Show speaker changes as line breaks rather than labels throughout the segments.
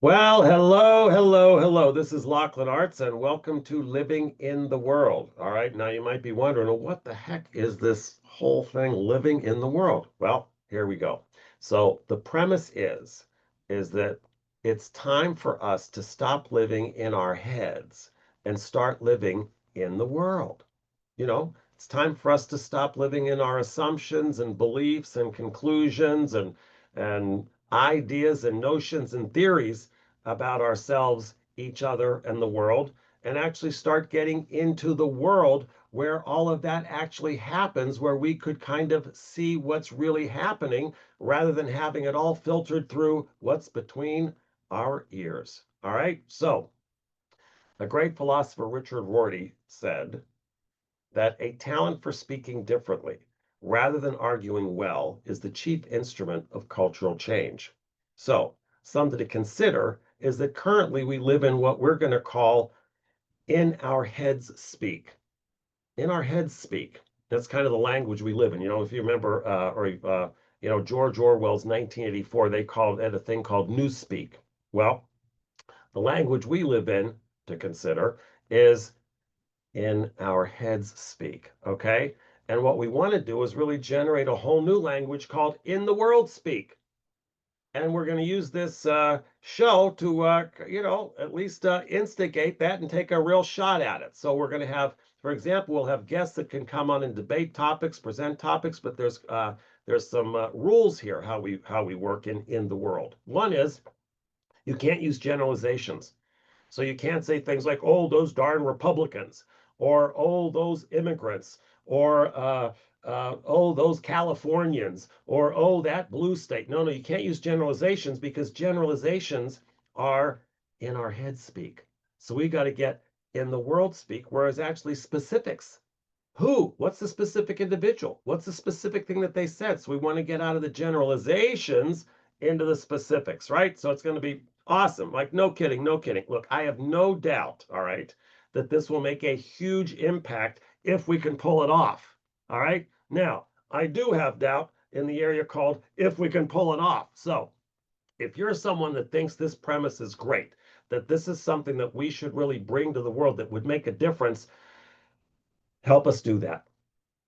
Well, hello, hello, hello. This is Lachlan Arts, and welcome to Living in the World. All right, now you might be wondering, well, what the heck is this whole thing, living in the world? Well, here we go. So the premise is that it's time for us to stop living in our heads and start living in the world. It's time for us to stop living in our assumptions and beliefs and conclusions and ideas and notions and theories about ourselves, each other, and the world, and actually start getting into the world where all of that actually happens, where we could kind of see what's really happening rather than having it all filtered through what's between our ears. All right. So, a great philosopher, Richard Rorty, said that a talent for speaking differently rather than arguing well is the chief instrument of cultural change. So, something to consider is that currently we live in what we're going to call in our heads speak. In our heads speak. That's kind of the language we live in. If you remember, George Orwell's 1984, they called it a thing called newspeak. Well, the language we live in, to consider, is in our heads speak. Okay. And what we want to do is really generate a whole new language called in the world speak. And we're going to use this show to, at least instigate that and take a real shot at it. So we're going to have, for example, we'll have guests that can come on and debate topics, present topics, but there's some rules here how we work in the world. One is you can't use generalizations. So you can't say things like, oh, those darn Republicans, or oh, those immigrants, or oh, those Californians, or oh, that blue state. No, you can't use generalizations because generalizations are in our head speak. So we got to get in the world speak, whereas actually specifics. Who? What's the specific individual? What's the specific thing that they said? So we want to get out of the generalizations into the specifics, right? So it's going to be awesome. Like, no kidding, no kidding. Look, I have no doubt, all right, that this will make a huge impact if we can pull it off. All right. Now, I do have doubt in the area called if we can pull it off. So if you're someone that thinks this premise is great, that this is something that we should really bring to the world that would make a difference, help us do that.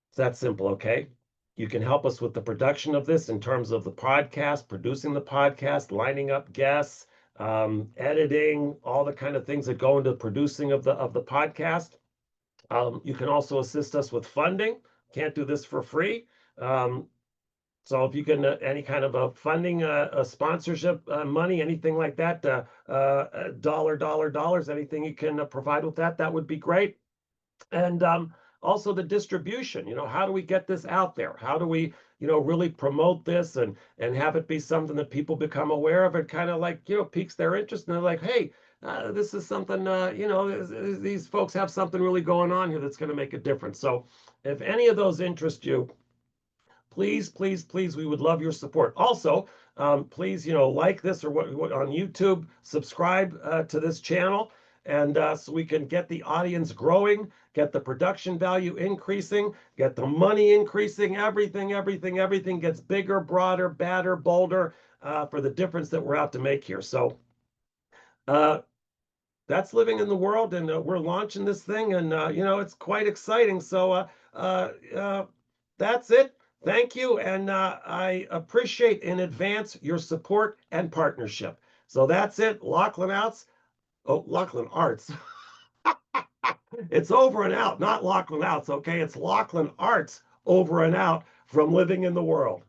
It's that simple, okay? You can help us with the production of this in terms of the podcast, producing the podcast, lining up guests, editing, all the kind of things that go into producing of the podcast. You can also assist us with funding. Can't do this for free. So if you can, any kind of a funding, a sponsorship, money, anything like that, dollars, anything you can provide with that, that would be great. And also the distribution. How do we get this out there? How do we, really promote this and have it be something that people become aware of? It kind of like, piques their interest, and they're like, hey, this is something, these folks have something really going on here that's going to make a difference. So if any of those interest you, please, please, please, we would love your support. Also, please, like this or what on YouTube, subscribe to this channel, and so we can get the audience growing, get the production value increasing, get the money increasing, everything gets bigger, broader, badder, bolder, for the difference that we're out to make here. So uh, that's living in the world, and we're launching this thing, and it's quite exciting. So that's it. Thank you, and I appreciate in advance your support and partnership. So that's it. Lachlan Outs. Oh, Lachlan Arts. It's over and out, not Lachlan Outs. Okay, it's Lachlan Arts over and out from living in the world.